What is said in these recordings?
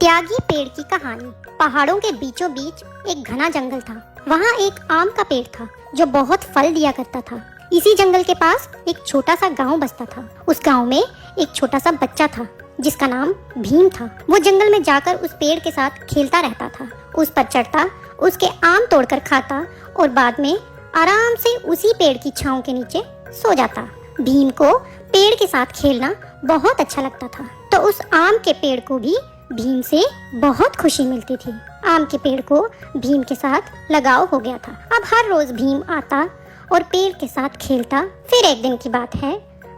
त्यागी पेड़ की कहानी। पहाड़ों के बीचों बीच एक घना जंगल था। वहाँ एक आम का पेड़ था जो बहुत फल दिया करता था। इसी जंगल के पास एक छोटा सा गांव बसता था। उस गांव में एक छोटा सा बच्चा था जिसका नाम भीम था। वो जंगल में जाकर उस पेड़ के साथ खेलता रहता था, उस पर चढ़ता, उसके आम तोड़कर खाता और बाद में आराम से उसी पेड़ की छांव के नीचे सो जाता। भीम को पेड़ के साथ खेलना बहुत अच्छा लगता था, तो उस आम के पेड़ को भी भीम से बहुत खुशी मिलती थी। आम के पेड़ को भीम के साथ लगाव हो गया था। अब हर रोज भीम आता और पेड़ के साथ खेलता। फिर एक दिन की बात है,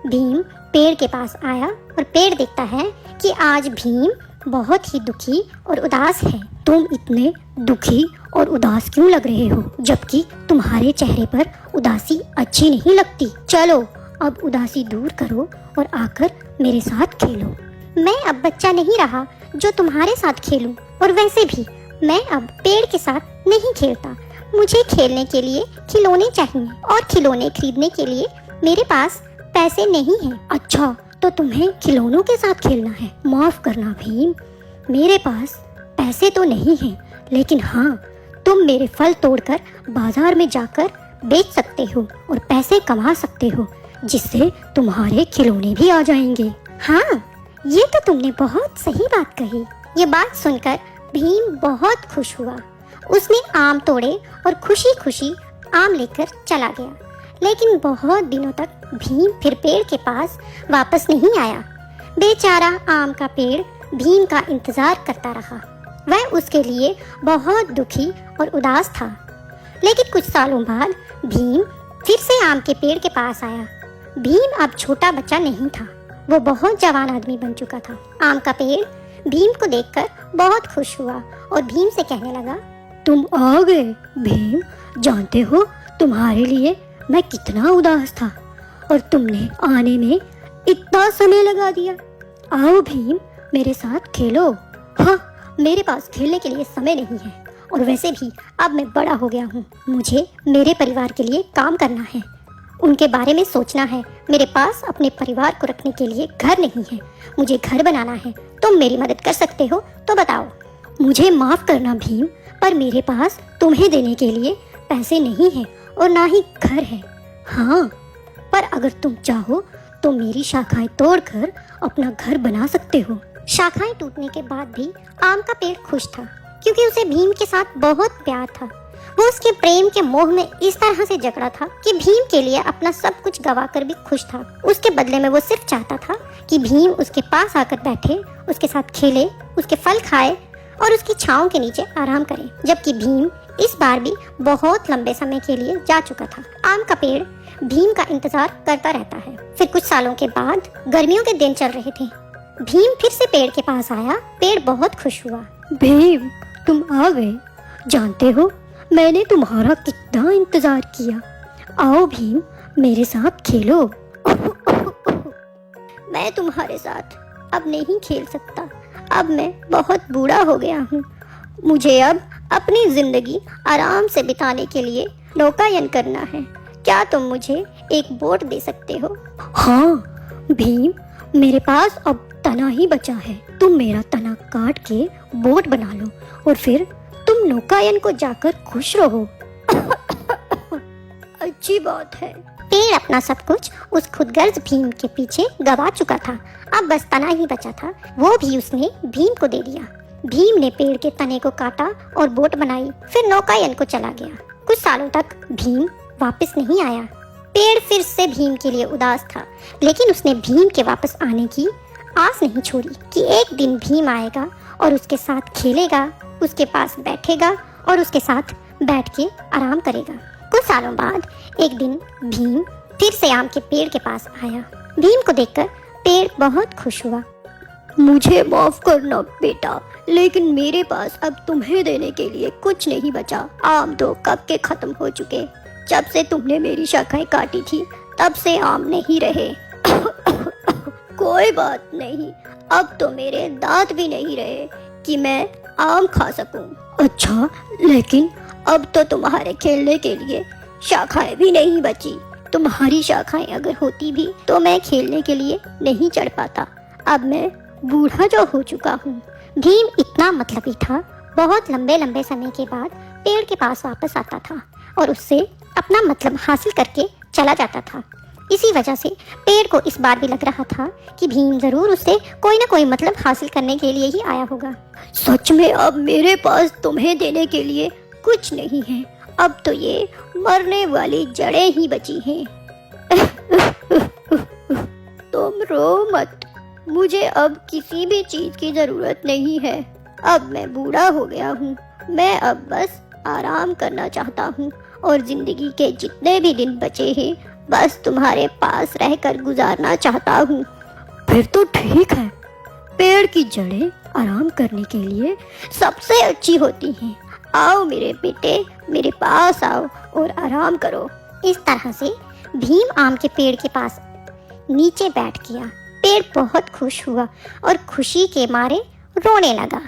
भीम पेड़ के पास आया और पेड़ देखता है कि आज भीम बहुत ही दुखी और उदास है। तुम इतने दुखी और उदास क्यों लग रहे हो, जबकि तुम्हारे चेहरे पर उदासी अच्छी नहीं लगती। चलो अब उदासी दूर करो और आकर मेरे साथ खेलो। मैं अब बच्चा नहीं रहा जो तुम्हारे साथ खेलूं, और वैसे भी मैं अब पेड़ के साथ नहीं खेलता। मुझे खेलने के लिए खिलौने चाहिए और खिलौने खरीदने के लिए मेरे पास पैसे नहीं हैं। अच्छा, तो तुम्हें खिलौनों के साथ खेलना है। माफ करना भीम, मेरे पास पैसे तो नहीं हैं, लेकिन हाँ, तुम मेरे फल तोड़कर बाजार में जाकर बेच सकते हो और पैसे कमा सकते हो, जिससे तुम्हारे खिलौने भी आ जाएंगे। हाँ, ये तो तुमने बहुत सही बात कही। ये बात सुनकर भीम बहुत खुश हुआ। उसने आम तोड़े और खुशी खुशी आम लेकर चला गया। लेकिन बहुत दिनों तक भीम फिर पेड़ के पास वापस नहीं आया। बेचारा आम का पेड़ भीम का इंतजार करता रहा। वह उसके लिए बहुत दुखी और उदास था। लेकिन कुछ सालों बाद भीम फिर से आम के पेड़ के पास आया। भीम अब छोटा बच्चा नहीं था, वो बहुत जवान आदमी बन चुका था। आम का पेड़ भीम को देखकर बहुत खुश हुआ और भीम से कहने लगा, तुम आ गए भीम। जानते हो तुम्हारे लिए मैं कितना उदास था और तुमने आने में इतना समय लगा दिया। आओ भीम, मेरे साथ खेलो। हाँ, मेरे पास खेलने के लिए समय नहीं है, और वैसे भी अब मैं बड़ा हो गया हूँ। मुझे मेरे परिवार के लिए काम करना है, उनके बारे में सोचना है। मेरे पास अपने परिवार को रखने के लिए घर नहीं है। मुझे घर बनाना है। तुम मेरी मदद कर सकते हो तो बताओ। मुझे माफ करना भीम, पर मेरे पास तुम्हें देने के लिए पैसे नहीं है और ना ही घर है। हाँ, पर अगर तुम चाहो तो मेरी शाखाएं तोड़कर अपना घर बना सकते हो। शाखाएं टूटने के बाद भी आम का पेड़ खुश था, क्योंकि उसे भीम के साथ बहुत प्यार था। वो उसके प्रेम के मोह में इस तरह से जकड़ा था कि भीम के लिए अपना सब कुछ गवाकर भी खुश था। उसके बदले में वो सिर्फ चाहता था कि भीम उसके पास आकर बैठे, उसके साथ खेले, उसके फल खाए और उसकी छांव के नीचे आराम करे। जबकि भीम इस बार भी बहुत लंबे समय के लिए जा चुका था। आम का पेड़ भीम का इंतजार करता रहता है। फिर कुछ सालों के बाद गर्मियों के दिन चल रहे थे। भीम फिर से पेड़ के पास आया। पेड़ बहुत खुश हुआ। भीम, तुम आ गए। जानते हो मैंने तुम्हारा कितना इंतजार किया। आओ भीम, मेरे साथ खेलो। मैं तुम्हारे साथ अब नहीं खेल सकता। अब मैं बहुत बूढ़ा हो गया हूँ। मुझे अब अपनी जिंदगी आराम से बिताने के लिए नौकायन करना है। क्या तुम मुझे एक बोट दे सकते हो? हाँ भीम, मेरे पास अब तना ही बचा है। तुम मेरा तना काट के बोट बना लो और फिर तुम नौकायन को जाकर खुश रहो। अच्छी बात है। पेड़ अपना सब कुछ उस खुदगर्ज भीम के पीछे गवा चुका था। अब बस तना ही बचा था, वो भी उसने भीम को दे दिया। भीम ने पेड़ के तने को काटा और बोट बनाई, फिर नौकायन को चला गया। कुछ सालों तक भीम वापस नहीं आया। पेड़ फिर से भीम के लिए उदास था, लेकिन उसने भीम के वापस आने की आस नहीं छोड़ी कि एक दिन भीम आएगा और उसके साथ खेलेगा, उसके पास बैठेगा और उसके साथ बैठ के आराम करेगा। कुछ सालों बाद एक दिन भीम फिर से आम के पेड़ के पास आया। भीम को देखकर पेड़ बहुत खुश हुआ। मुझे माफ करना बेटा, लेकिन मेरे पास अब तुम्हें देने के लिए कुछ नहीं बचा। आम तो कब के खत्म हो चुके। जब से तुमने मेरी शाखाएं काटी थी तब से आम नहीं रहे। कोई बात नहीं, अब तो मेरे दांत भी नहीं रहे कि मैं आम खा सकूं। अच्छा, लेकिन अब तो तुम्हारे खेलने के लिए शाखाएं भी नहीं बची। तुम्हारी शाखाएं अगर होती भी तो मैं खेलने के लिए नहीं चढ़ पाता। अब मैं बूढ़ा जो हो चुका हूँ, भीम इतना मतलबी था, बहुत लंबे लंबे समय के बाद पेड़ के पास वापस आता था और उससे अपना मतलब हासिल करके चला जाता था। इसी वजह से पेड़ को इस बार भी लग रहा था कि भीम जरूर उससे कोई ना कोई मतलब हासिल करने के लिए ही आया होगा। सच में अब मेरे पास तुम्हें देने के लिए कुछ नहीं है, अब तो ये मरने वाली जड़ें ही बची हैं। तुम रो मत, मुझे अब किसी भी चीज की जरूरत नहीं है। अब मैं बूढ़ा हो गया हूँ, मैं अब बस आराम करना चाहता हूँ और जिंदगी के जितने भी दिन बचे हैं बस तुम्हारे पास रहकर गुजारना चाहता हूँ। फिर तो ठीक है, पेड़ की जड़ें आराम करने के लिए सबसे अच्छी होती हैं। आओ मेरे बेटे, मेरे पास आओ और आराम करो। इस तरह से भीम आम के पेड़ के पास नीचे बैठ गया। पेड़ बहुत खुश हुआ और खुशी के मारे रोने लगा।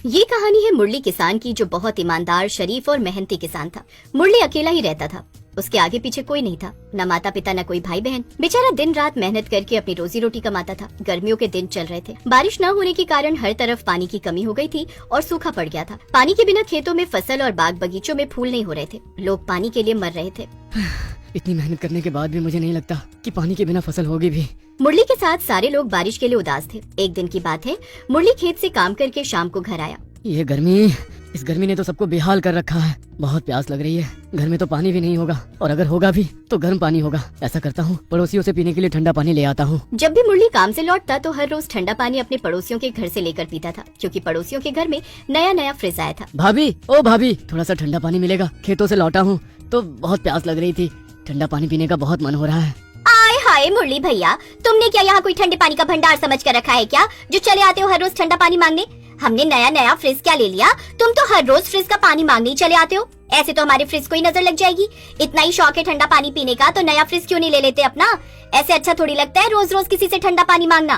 ये कहानी है मुरली किसान की, जो बहुत ईमानदार, शरीफ और मेहनती किसान था। मुरली अकेला ही रहता था, उसके आगे पीछे कोई नहीं था, न माता पिता न कोई भाई बहन। बेचारा दिन रात मेहनत करके अपनी रोजी रोटी कमाता था। गर्मियों के दिन चल रहे थे, बारिश न होने के कारण हर तरफ पानी की कमी हो गई थी और सूखा पड़ गया था। पानी के बिना खेतों में फसल और बाग बगीचों में फूल नहीं हो रहे थे। लोग पानी के लिए मर रहे थे। इतनी मेहनत करने के बाद भी मुझे नहीं लगता कि पानी के बिना फसल होगी भी। मुरली के साथ सारे लोग बारिश के लिए उदास थे। एक दिन की बात है, मुरली खेत से काम करके शाम को घर आया। ये गर्मी, इस गर्मी ने तो सबको बेहाल कर रखा है। बहुत प्यास लग रही है। घर में तो पानी भी नहीं होगा और अगर होगा भी तो गर्म पानी होगा। ऐसा करता हूँ, पड़ोसियों से पीने के लिए ठंडा पानी ले आता हूँ। जब भी मुरली काम से लौटता तो हर रोज ठंडा पानी अपने पड़ोसियों के घर से लेकर पीता था, क्योंकि पड़ोसियों के घर में नया नया फ्रिज आया था। भाभी, ओ भाभी, थोड़ा सा ठंडा पानी मिलेगा? खेतों से लौटा हूँ तो बहुत प्यास लग रही थी, ठंडा पानी पीने का बहुत मन हो रहा है। आय हाय मुरली भैया, तुमने क्या यहाँ कोई ठंडे पानी का भंडार समझ कर रखा है क्या, जो चले आते हो हर रोज ठंडा पानी मांगने? हमने नया नया फ्रिज क्या ले लिया, तुम तो हर रोज फ्रिज का पानी मांगने ही चले आते हो। ऐसे तो हमारे फ्रिज को ही नजर लग जाएगी। इतना ही शौक है ठंडा पानी पीने का तो नया फ्रिज क्यों नहीं ले लेते अपना? ऐसे अच्छा थोड़ी लगता है रोज रोज किसी से ठंडा पानी मांगना।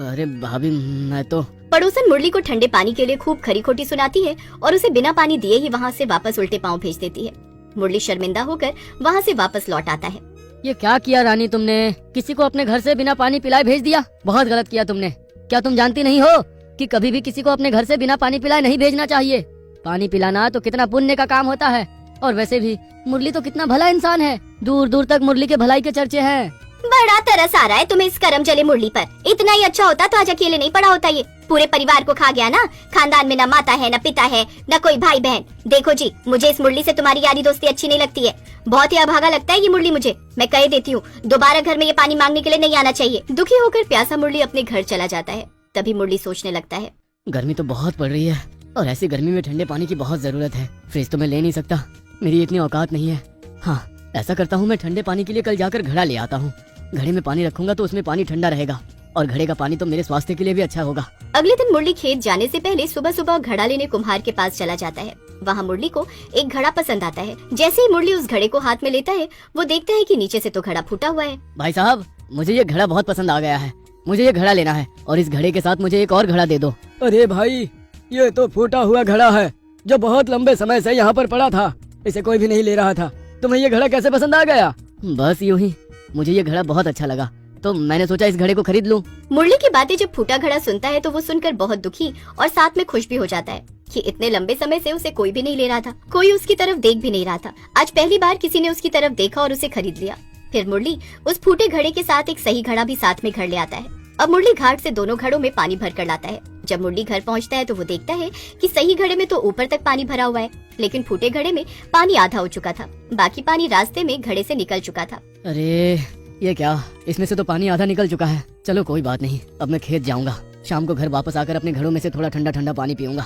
अरे भाभी, मैं तो। पड़ोसन मुरली को ठंडे पानी के लिए खूब खरी खोटी सुनाती है और उसे बिना पानी दिए ही वहाँ से वापस उल्टे पाँव भेज देती है। मुरली शर्मिंदा होकर वहाँ से वापस लौट आता है। ये क्या किया रानी तुमने? किसी को अपने घर से बिना पानी पिलाए भेज दिया। बहुत गलत किया तुमने। क्या तुम जानती नहीं हो कि कभी भी किसी को अपने घर से बिना पानी पिलाए नहीं भेजना चाहिए? पानी पिलाना तो कितना पुण्य का काम होता है। और वैसे भी मुरली तो कितना भला इंसान है, दूर दूर तक मुरली के भलाई के चर्चे हैं। बड़ा तरस आ रहा है तुम्हें इस करम जले मुरली पर। इतना ही अच्छा होता तो आज अकेले नहीं पड़ा होता, ये पूरे परिवार को खा गया ना। खानदान में न माता है, न पिता है, न कोई भाई बहन। देखो जी, मुझे इस मुरली से तुम्हारी यारी दोस्ती अच्छी नहीं लगती है। बहुत ही अभागा लगता है ये मुरली मुझे। मैं कह देती हूँ, दोबारा घर में ये पानी मांगने के लिए नहीं आना चाहिए। दुखी होकर प्यासा मुरली अपने घर चला जाता है। तभी मुरली सोचने लगता है, गर्मी तो बहुत पड़ रही है और ऐसी गर्मी में ठंडे पानी की बहुत जरूरत है। फ्रिज तो मैं ले नहीं सकता, मेरी इतनी औकात नहीं है। हाँ, ऐसा करता हूँ, मैं ठंडे पानी के लिए कल जाकर घड़ा ले आता हूँ। घड़े में पानी रखूंगा तो उसमें पानी ठंडा रहेगा और घड़े का पानी तो मेरे स्वास्थ्य के लिए भी अच्छा होगा। अगले दिन मुरली खेत जाने से पहले सुबह सुबह घड़ा लेने कुम्हार के पास चला जाता है। वहाँ मुरली को एक घड़ा पसंद आता है। जैसे ही मुरली उस घड़े को हाथ में लेता है, वो देखता है कि नीचे से तो घड़ा फूटा हुआ है। भाई साहब, मुझे ये घड़ा बहुत पसंद आ गया है, मुझे ये घड़ा लेना है और इस घड़े के साथ मुझे एक और घड़ा दे दो। अरे भाई, ये तो फूटा हुआ घड़ा है जो बहुत लंबे समय से यहाँ पर पड़ा था, इसे कोई भी नहीं ले रहा था। तुम्हें ये घड़ा कैसे पसंद आ गया? बस यूं ही, मुझे ये घड़ा बहुत अच्छा लगा तो मैंने सोचा इस घड़े को खरीद लूं। मुरली की बातें जब फूटा घड़ा सुनता है तो वो सुनकर बहुत दुखी और साथ में खुश भी हो जाता है कि इतने लंबे समय से उसे कोई भी नहीं ले रहा था, कोई उसकी तरफ देख भी नहीं रहा था। आज पहली बार किसी ने उसकी तरफ देखा और उसे खरीद लिया। फिर मुरली उस फूटे घड़े के साथ एक सही घड़ा भी साथ में घर ले आता है। अब मुरली घाट से दोनों घड़ों में पानी भर कर लाता है। जब मुरली घर पहुंचता है तो वो देखता है कि सही घड़े में तो ऊपर तक पानी भरा हुआ है, लेकिन फूटे घड़े में पानी आधा हो चुका था, बाकी पानी रास्ते में घड़े से निकल चुका था। अरे ये क्या, इसमें से तो पानी आधा निकल चुका है। चलो कोई बात नहीं, अब मैं खेत जाऊंगा। शाम को घर वापस आकर अपने घड़ों में से थोड़ा ठंडा ठंडा पानी पीऊंगा।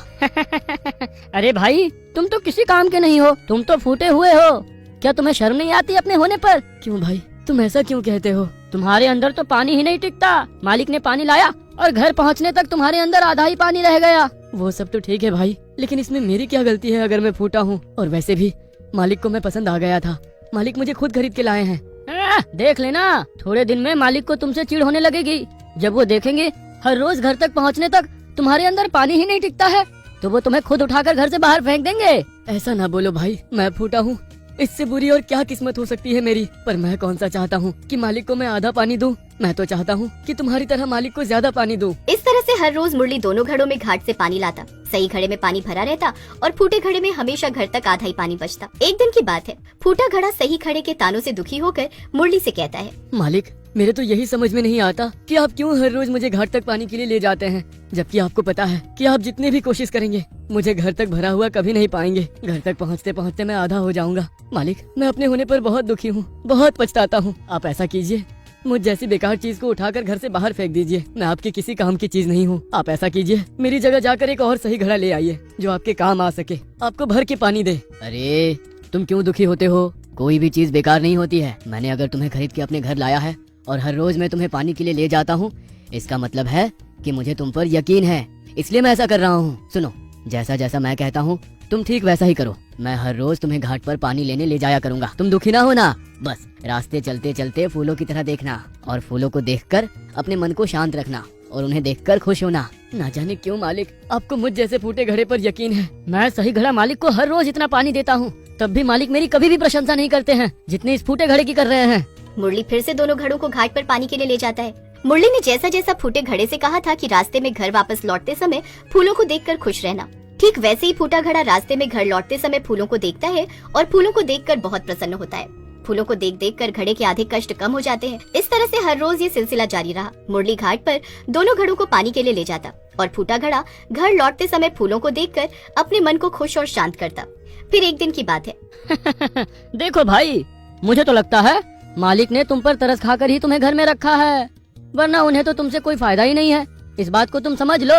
अरे भाई, तुम तो किसी काम के नहीं हो, तुम तो फूटे हुए हो। क्या तुम्हें शर्म नहीं आती अपने होने पर? क्यों भाई, तुम ऐसा क्यों कहते हो? तुम्हारे अंदर तो पानी ही नहीं टिकता। मालिक ने पानी लाया और घर पहुंचने तक तुम्हारे अंदर आधा ही पानी रह गया। वो सब तो ठीक है भाई, लेकिन इसमें मेरी क्या गलती है अगर मैं फूटा हूँ? और वैसे भी मालिक को मैं पसंद आ गया था, मालिक मुझे खुद खरीद के लाए हैं। देख लेना, थोड़े दिन में मालिक को तुमसे चिढ़ होने लगेगी। जब वो देखेंगे हर रोज घर तक पहुँचने तक तुम्हारे अंदर पानी ही नहीं टिकता है, तो वो तुम्हें खुद उठाकर घर से बाहर फेंक देंगे। ऐसा ना बोलो भाई, मैं फूटा हूँ इससे बुरी और क्या किस्मत हो सकती है मेरी। पर मैं कौन सा चाहता हूँ कि मालिक को मैं आधा पानी दूं। मैं तो चाहता हूँ कि तुम्हारी तरह मालिक को ज्यादा पानी दूं। इस तरह से हर रोज मुरली दोनों घड़ों में घाट से पानी लाता। सही घड़े में पानी भरा रहता और फूटे घड़े में हमेशा घर तक आधा ही पानी बचता। एक दिन की बात है, फूटा घड़ा सही घड़े के तानों से दुखी होकर मुरली से कहता है, मालिक मेरे तो यही समझ में नहीं आता कि आप क्यों हर रोज मुझे घाट तक पानी के लिए ले जाते हैं, जबकि आपको पता है कि आप जितनी भी कोशिश करेंगे मुझे घर तक भरा हुआ कभी नहीं पाएंगे। घर तक पहुँचते पहुँचते मैं आधा हो जाऊंगा। मालिक मैं अपने होने पर बहुत दुखी हूँ, बहुत पछताता हूँ। आप ऐसा कीजिए, मुझ जैसी बेकार चीज को उठाकर घर से बाहर फेंक दीजिए। मैं आपके किसी काम की चीज नहीं हूँ। आप ऐसा कीजिए, मेरी जगह जाकर एक और सही घड़ा ले आइए जो आपके काम आ सके, आपको भर के पानी दे। अरे तुम क्यों दुखी होते हो? कोई भी चीज बेकार नहीं होती है। मैंने अगर तुम्हें खरीद के अपने घर लाया है और हर रोज मैं तुम्हें पानी के लिए ले जाता हूँ, इसका मतलब है कि मुझे तुम पर यकीन है, इसलिए मैं ऐसा कर रहा हूँ। सुनो, जैसा जैसा मैं कहता हूँ तुम ठीक वैसा ही करो। मैं हर रोज तुम्हें घाट पर पानी लेने ले जाया करूंगा। तुम दुखी ना होना। बस रास्ते चलते चलते फूलों की तरह देखना और फूलों को देखकर अपने मन को शांत रखना और उन्हें देखकर खुश होना। ना जाने क्यों मालिक आपको मुझ जैसे फूटे घड़े पर यकीन है। मैं सही घड़ा मालिक को हर रोज इतना पानी देता हूँ, तब भी मालिक मेरी कभी भी प्रशंसा नहीं करते हैं जितनी इस फूटे घड़े की कर रहे हैं। मुरली फिर से दोनों घड़ों को घाट पर पानी के लिए ले जाता है। मुरली ने जैसा जैसा फूटे घड़े से कहा था कि रास्ते में घर वापस लौटते समय फूलों को देखकर खुश रहना, ठीक वैसे ही फूटा घड़ा रास्ते में घर लौटते समय फूलों को देखता है और फूलों को देखकर बहुत प्रसन्न होता है। फूलों को देख देख कर घड़े के आधे कष्ट कम हो जाते हैं। इस तरह से हर रोज ये सिलसिला जारी रहा। मुरली घाट पर दोनों घड़ों को पानी के लिए ले जाता और फूटा घड़ा घर लौटते समय फूलों को देखकर अपने मन को खुश और शांत करता। फिर एक दिन की बात है। देखो भाई, मुझे तो लगता है मालिक ने तुम पर तरस खाकर ही तुम्हें घर में रखा है, वरना उन्हें तो तुमसे कोई फायदा ही नहीं है। इस बात को तुम समझ लो।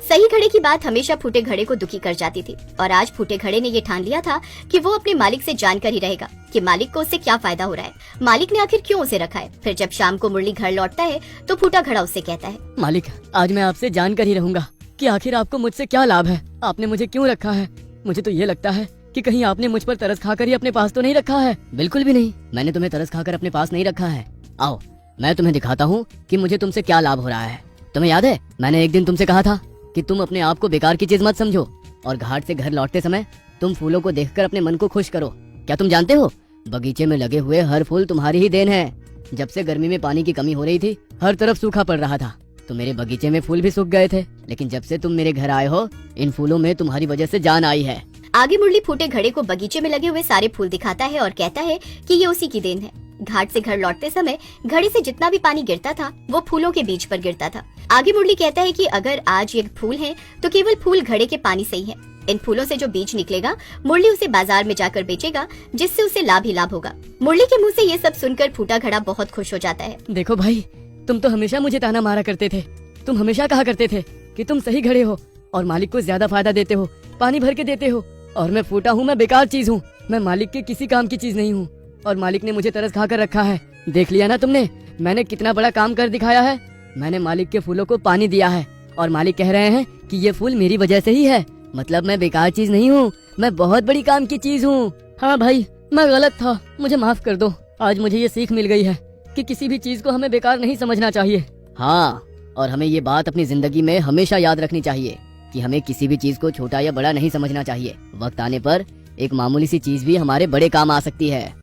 सही घड़े की बात हमेशा फूटे घड़े को दुखी कर जाती थी और आज फूटे घड़े ने ये ठान लिया था कि वो अपने मालिक से जानकर ही रहेगा कि मालिक को उससे क्या फायदा हो रहा है, मालिक ने आखिर क्यों उसे रखा है। फिर जब शाम को मुरली घर लौटता है तो फूटा घड़ा उससे कहता है, मालिक आज मैं आपसे जानकर ही रहूंगा कि आखिर आपको मुझसे क्या लाभ है, आपने मुझे क्यों रखा है। मुझे तो ये लगता है कि कहीं आपने मुझ पर तरस खाकर ही अपने पास तो नहीं रखा है। बिल्कुल भी नहीं, मैंने तुम्हें तरस खाकर अपने पास नहीं रखा है। आओ मैं तुम्हें दिखाता हूँ कि मुझे तुमसे क्या लाभ हो रहा है। तुम्हें याद है मैंने एक दिन तुमसे कहा था कि तुम अपने आप को बेकार की चीज मत समझो और घाट से घर लौटते समय तुम फूलों को देखकर अपने मन को खुश करो। क्या तुम जानते हो बगीचे में लगे हुए हर फूल तुम्हारी ही देन है। जब से गर्मी में पानी की कमी हो रही थी, हर तरफ सूखा पड़ रहा था, तो मेरे बगीचे में फूल भी सूख गए थे, लेकिन जब से तुम मेरे घर आए हो इन फूलों में तुम्हारी वजह से जान आई है। आगे मुरली फूटे घड़े को बगीचे में लगे हुए सारे फूल दिखाता है और कहता है कि ये उसी की देन है। घाट से घर लौटते समय घड़े से जितना भी पानी गिरता था वो फूलों के बीज पर गिरता था। आगे मुरली कहता है कि अगर आज ये फूल हैं तो केवल फूल घड़े के पानी से ही है। इन फूलों से जो बीज निकलेगा मुरली उसे बाजार में जाकर बेचेगा, जिससे उसे लाभ ही लाभ होगा। मुरली के मुंह से ये सब सुनकर फूटा घड़ा बहुत खुश हो जाता है। देखो भाई, तुम तो हमेशा मुझे ताना मारा करते थे। तुम हमेशा कहा करते थे कि तुम सही घड़े हो और मालिक को ज्यादा फायदा देते हो, पानी भर के देते हो, और मैं फूटा हूँ, मैं बेकार चीज हूँ, मैं मालिक के किसी काम की चीज नहीं हूँ और मालिक ने मुझे तरस खाकर रखा है। देख लिया ना तुमने, मैंने कितना बड़ा काम कर दिखाया है। मैंने मालिक के फूलों को पानी दिया है और मालिक कह रहे हैं कि ये फूल मेरी वजह से ही है। मतलब मैं बेकार चीज नहीं हूँ, मैं बहुत बड़ी काम की चीज हूँ। हाँ भाई, मैं गलत था, मुझे माफ कर दो। आज मुझे ये सीख मिल गई है कि किसी भी चीज को हमें बेकार नहीं समझना चाहिए। हाँ, और हमें ये बात अपनी जिंदगी में हमेशा याद रखनी चाहिए कि हमें किसी भी चीज को छोटा या बड़ा नहीं समझना चाहिए। वक्त आने पर एक मामूली सी चीज भी हमारे बड़े काम आ सकती है।